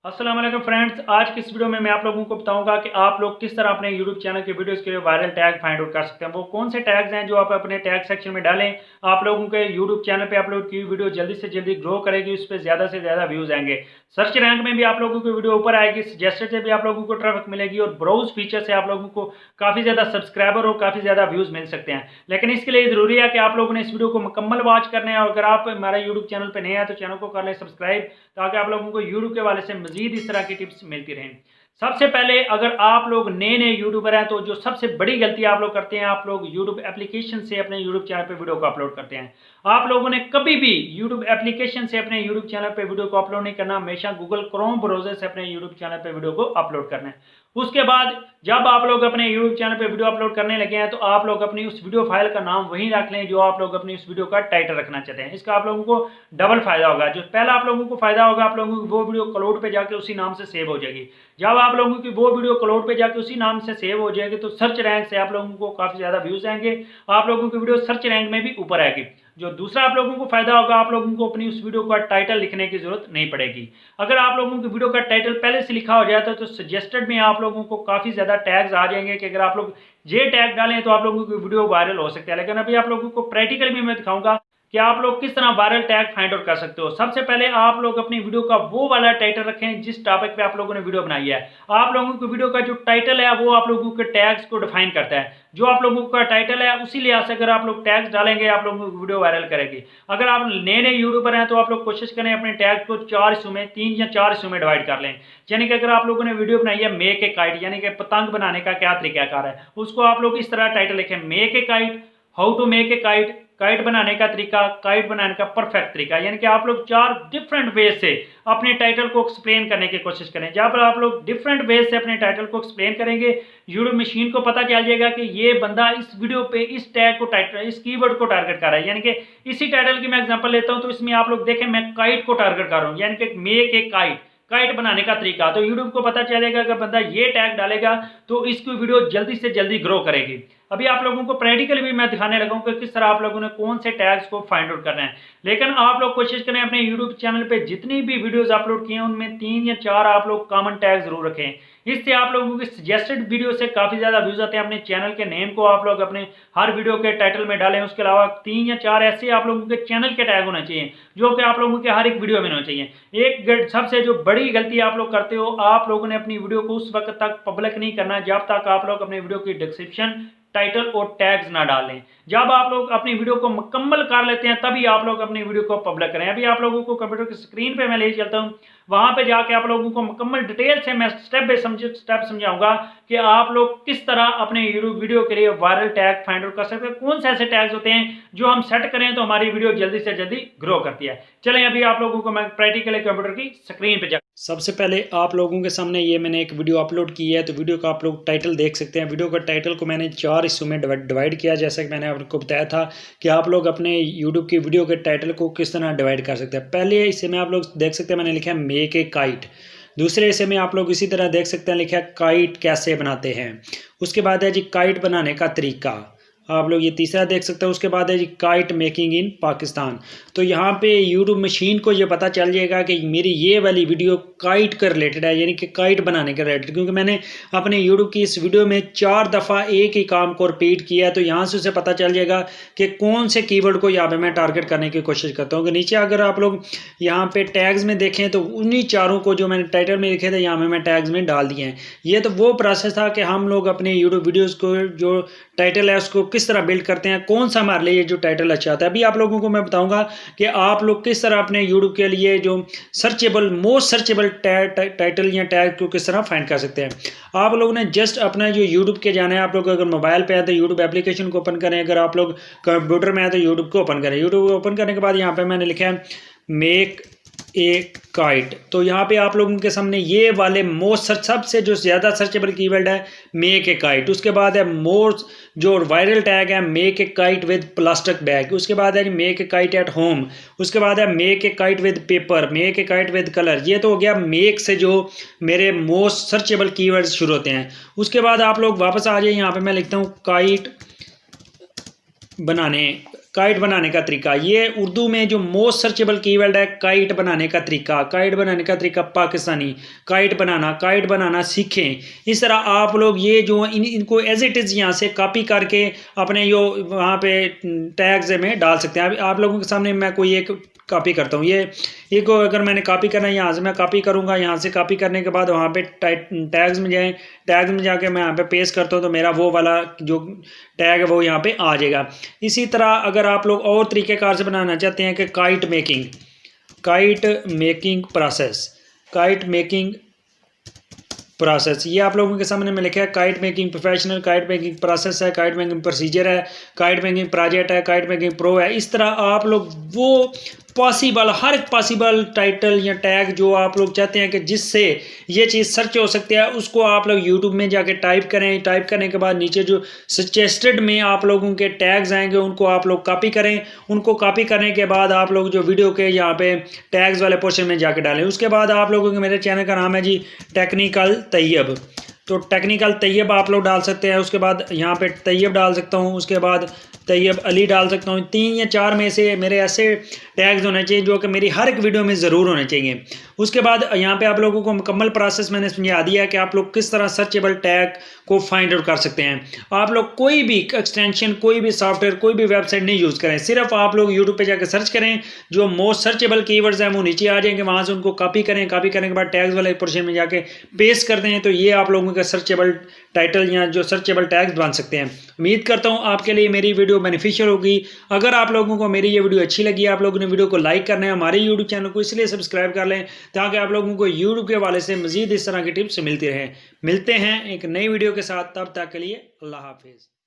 अस्सलाम वालेकुम फ्रेंड्स, आज की इस वीडियो में मैं आप लोगों को बताऊंगा कि आप लोग किस तरह अपने YouTube चैनल के वीडियोस के लिए वायरल टैग फाइंड आउट कर सकते हैं। वो कौन से टैग्स हैं जो आप अपने टैग सेक्शन में डालें, आप लोगों के YouTube चैनल पे अपलोड की वीडियो जल्दी से जल्दी ग्रो करेगी, उस पर ज़्यादा से ज़्यादा व्यूज़ आएंगे, सर्च रैंक में भी आप लोगों की वीडियो ऊपर आएगी, सजेस्टेड से भी आप लोगों को ट्रैफिक मिलेगी और ब्राउज फीचर से आप लोगों को काफ़ी ज़्यादा सब्सक्राइबर और काफ़ी ज़्यादा व्यूज़ मिल सकते हैं। लेकिन इसके लिए ज़रूरी है कि आप लोगों ने इस वीडियो को मुकम्मल वॉच करना है और अगर आप हमारे यूट्यूब चैनल पर नए हैं तो चैनल को कर लें सब्सक्राइब, ताकि आप लोगों को यूट्यूब के हवाले से मजीद इस तरह की टिप्स मिलती रहें। सबसे पहले अगर आप लोग नए नए यूट्यूबर हैं तो जो सबसे बड़ी गलती आप लोग करते हैं, आप लोग यूट्यूब एप्लीकेशन से अपने यूट्यूब चैनल पे वीडियो को अपलोड करते हैं। आप लोगों ने कभी भी यूट्यूब एप्लीकेशन से अपने यूट्यूब चैनल पे वीडियो को अपलोड नहीं करना, हमेशा गूगल क्रोम ब्राउजर से अपने यूट्यूब चैनल पे वीडियो को अपलोड करना है। उसके बाद जब आप लोग अपने यूट्यूब चैनल पे वीडियो अपलोड करने लगे हैं तो आप लोग अपनी उस वीडियो फाइल का नाम वही रख लें जो आप लोग अपनी उस वीडियो का टाइटल रखना चाहते हैं। इसका आप लोगों को डबल फायदा होगा। जो पहला आप लोगों को फायदा होगा, आप लोगों की वो वीडियो क्लाउड पे जाके उसी नाम से सेव हो जाएगी। जब आप लोगों की वो वीडियो क्लाउड पे जाके उसी नाम से सेव हो जाएगी तो सर्च रैंक से आप लोगों को काफ़ी ज़्यादा व्यूज़ आएंगे, आप लोगों की वीडियो सर्च रैंक में भी ऊपर आएगी। जो दूसरा आप लोगों को फायदा होगा, आप लोगों को अपनी उस वीडियो का टाइटल लिखने की जरूरत नहीं पड़ेगी। अगर आप लोगों की वीडियो का टाइटल पहले से लिखा हो जाता है तो सजेस्टेड में आप लोगों को काफ़ी ज़्यादा टैग्स आ जाएंगे कि अगर आप लोग ये टैग डालें तो आप लोगों की वीडियो वायरल हो सकती है। लेकिन अभी आप लोगों को प्रैक्टिकल भी मैं दिखाऊंगा कि आप लोग किस तरह वायरल टैग फाइंड आउट कर सकते हो। सबसे पहले आप लोग अपनी वीडियो का वो वाला टाइटल रखें जिस टॉपिक पे आप लोगों ने वीडियो बनाई है। आप लोगों की वीडियो का जो टाइटल है वो आप लोगों के टैग्स को डिफाइन करता है। जो आप लोगों का टाइटल है उसी लिहाज से अगर आप लोग टैग्स डालेंगे आप लोगों की वीडियो वायरल करेगी। अगर आप नए नए यूट्यूबर हैं तो आप लोग कोशिश करें अपने टैग को 4 हिस्सों में, 3 या 4 हिस्सों में डिवाइड कर लें। यानी कि अगर आप लोगों ने वीडियो बनाई है मेक ए काइट, यानी कि पतंग बनाने का क्या तरीकाकार है, उसको आप लोग इस तरह टाइटल लिखें, make a kite, how to make a kite, kite बनाने का तरीका, काइट बनाने का परफेक्ट तरीका। यानी कि आप लोग 4 डिफरेंट वे से अपने टाइटल को एक्सप्लेन करने की कोशिश करें। जब आप लोग डिफरेंट वे से अपने टाइटल को एक्सप्लेन करेंगे, यूट्यूब मशीन को पता चल जाएगा कि ये बंदा इस वीडियो पे इस टैग को टाइटल, इस कीवर्ड को टारगेट कर रहा है। यानी कि इसी टाइटल की मैं एग्जांपल लेता हूं तो इसमें आप लोग देखें मैं काइट को टारगेट कर रहा हूं, यानी कि मेक ए काइट, काइट बनाने का तरीका। तो यूट्यूब को पता चलेगा अगर बंदा ये टैग डालेगा तो इसकी वीडियो जल्दी से जल्दी ग्रो करेगी। अभी आप लोगों को प्रैक्टिकली भी मैं दिखाने लगा हूं कि किस तरह आप लोगों ने कौन से टैग्स को फाइंड आउट करना है। लेकिन आप लोग कोशिश करें अपने यूट्यूब चैनल पे जितनी भी वीडियोस अपलोड किए हैं उनमें 3 या 4 आप लोग कॉमन टैग जरूर रखें। इससे आप लोगों की सजेस्टेड वीडियो से काफ़ी ज़्यादा व्यूज आते हैं। अपने चैनल के नेम को आप लोग अपने हर वीडियो के टाइटल में डालें। उसके अलावा 3 या 4 ऐसे आप लोगों के चैनल के टैग होने चाहिए जो कि आप लोगों के हर एक वीडियो में होना चाहिए। एक सबसे जो बड़ी गलती आप लोग करते हो, आप लोगों ने अपनी वीडियो को उस वक्त तक पब्लिक नहीं करना जब तक आप लोग अपने वीडियो की डिस्क्रिप्शन, टाइटल और टैग्स ना डालें। जब आप लोग अपनी वीडियो को मुकम्मल कर लेते हैं तभी आप लोग अपनी वीडियो को पब्लिक करें। अभी आप लोगों को कंप्यूटर की स्क्रीन पे मैं ले चलता हूं, वहां पे जाके आप लोगों को मुकम्मल डिटेल से मैं स्टेप बाय स्टेप समझाऊंगा कि आप लोग किस तरह अपने यूट्यूब वीडियो के लिए वायरल टैग फाइंड आउट कर सकते हैं। कौन से ऐसे टैग्स होते हैं जो हम सेट करें तो हमारी वीडियो जल्दी से जल्दी ग्रो करती है। चलें अभी आप लोगों को मैं प्रैक्टिकली कंप्यूटर की स्क्रीन पे जा, सबसे पहले आप लोगों के सामने ये मैंने एक वीडियो अपलोड की है। तो वीडियो का आप लोग टाइटल देख सकते हैं। वीडियो का टाइटल को मैंने 4 हिस्सों में डिवाइड किया, जैसा कि मैंने आपको बताया था कि आप लोग अपने यूट्यूब की वीडियो के टाइटल को किस तरह डिवाइड कर सकते हैं। पहले इसे में आप लोग देख सकते हैं मैंने लिखा है मेक ए काइट। दूसरे हिस्से में आप लोग इसी तरह देख सकते हैं लिखा है काइट कैसे बनाते हैं। उसके बाद है जी काइट बनाने का तरीका, आप लोग ये तीसरा देख सकते हैं। उसके बाद है जी काइट मेकिंग इन पाकिस्तान। तो यहाँ पे यूट्यूब मशीन को ये पता चल जाएगा कि मेरी ये वाली वीडियो काइट का रिलेटेड है, यानी कि काइट बनाने के रिलेटेड, क्योंकि मैंने अपने यूट्यूब की इस वीडियो में 4 दफ़ा एक ही काम को रिपीट किया है। तो यहाँ से उसे पता चल जाएगा कि कौन से कीवर्ड को यहाँ पे मैं टारगेट करने की कोशिश करता हूँ। कि नीचे अगर आप लोग यहाँ पे टैग्स में देखें तो उन्हीं चारों को जो मैंने टाइटल में लिखे थे यहाँ में मैं टैग्स में डाल दिए हैं। ये तो वो प्रोसेस था कि हम लोग अपने यूट्यूब वीडियोज़ को जो टाइटल है उसको किस तरह बिल्ड करते हैं, कौन सा हमारे लिए ये जो टाइटल अच्छा आता है। अभी आप लोगों को मैं बताऊंगा कि आप लोग किस तरह अपने यूट्यूब के लिए जो सर्चेबल, मोस्ट सर्चेबल टाइटल या टैग को किस तरह फाइंड कर सकते हैं। आप लोगों ने जस्ट अपना जो यूट्यूब के जाना है, आप लोग अगर मोबाइल पे है तो यूट्यूब एप्लीकेशन को ओपन करें, अगर आप लोग कंप्यूटर में है तो यूट्यूब को ओपन करें। यूट्यूब को ओपन करने के बाद यहाँ पे मैंने लिखा है मेक ए काइट। तो यहाँ पे आप लोगों के सामने ये वाले मोस्ट सबसे जो ज़्यादा सर्चेबल कीवर्ड है मेक ए काइट। उसके बाद है मोस्ट जो वायरल टैग है make a kite with plastic bag. उसके बाद है make a kite at home. उसके बाद है make a kite with paper, make a kite with colour. ये तो हो गया मेक से जो मेरे मोस्ट सर्चेबल कीवर्ड्स शुरू होते हैं। उसके बाद आप लोग वापस आ जाइए, यहाँ पे मैं लिखता हूँ काइट बनाने काइट बनाने का तरीका, ये उर्दू में जो मोस्ट सर्चेबल कीवर्ड है काइट बनाने का तरीका। काइट बनाने का तरीका पाकिस्तानी, काइट बनाना सीखें। इस तरह आप लोग ये जो इनको एज इट इज़ यहाँ से कॉपी करके अपने जो वहाँ पे टैग्स में डाल सकते हैं। आप लोगों के सामने मैं कोई एक कॉपी करता हूँ, ये एक अगर मैंने कॉपी करना है यहाँ से मैं कॉपी करूँगा। यहाँ से कॉपी करने के बाद वहाँ पे टैग्स में जाएँ, टैग्स में जाके मैं यहाँ पे पेस्ट करता हूँ तो मेरा वो वाला जो टैग है वो यहाँ पे आ जाएगा। इसी तरह अगर आप लोग और तरीक़ेकार से बनाना चाहते हैं कि काइट मेकिंग प्रोसेस, ये आप लोगों के सामने में लिखा है kite making professional, kite making process है, काइट मेकिंग प्रोसीजर है, काइट मेकिंग प्रोजेक्ट है, काइट मेकिंग प्रो है। इस तरह आप लोग वो पॉसिबल हर एक पॉसिबल टाइटल या टैग जो आप लोग चाहते हैं कि जिससे ये चीज़ सर्च हो सकती है उसको आप लोग यूट्यूब में जाके टाइप करें। टाइप करने के बाद नीचे जो सजेस्टेड में आप लोगों के टैग्स आएंगे उनको आप लोग कॉपी करें। उनको कॉपी करने के बाद आप लोग जो वीडियो के यहाँ पे टैग्स वाले पोर्शन में जाके डालें। उसके बाद आप लोगों के, मेरे चैनल का नाम है जी टेक्निकल तैयब, तो टेक्निकल तैयब आप लोग डाल सकते हैं। उसके बाद यहाँ पे तैयब डाल सकता हूँ, उसके बाद तैयब अली डाल सकता हूँ। 3 या 4 में से मेरे ऐसे टैग्स होने चाहिए जो कि मेरी हर एक वीडियो में ज़रूर होने चाहिए। उसके बाद यहाँ पे आप लोगों को मुकम्मल प्रोसेस मैंने समझा दिया है कि आप लोग किस तरह सर्चेबल टैग को फाइंड आउट कर सकते हैं। आप लोग कोई भी एक्सटेंशन, कोई भी सॉफ्टवेयर, कोई भी वेबसाइट नहीं यूज़ करें, सिर्फ आप लोग यूट्यूब पे जाकर सर्च करें, जो मोस्ट सर्चेबल कीवर्ड्स हैं वो नीचे आ जाएंगे, वहाँ से उनको कॉपी करें। कॉपी करने के बाद टैग्स वाले पोर्शन में जाके पेस्ट कर दें, तो ये आप लोगों का सर्चेबल टाइटल या जो सर्चेबल टैग्स बन सकते हैं। उम्मीद करता हूँ आपके लिए मेरी वीडियो बेनिफिशियल होगी। अगर आप लोगों को मेरी ये वीडियो अच्छी लगी, आप लोगों ने वीडियो को लाइक करना है। हमारे यूट्यूब चैनल को इसलिए सब्सक्राइब कर लें ताकि आप लोगों को यूट्यूब के हवाले से मजीद इस तरह की टिप्स मिलती रहे। मिलते हैं एक नई वीडियो के साथ, तब तक के लिए अल्लाह हाफिज़।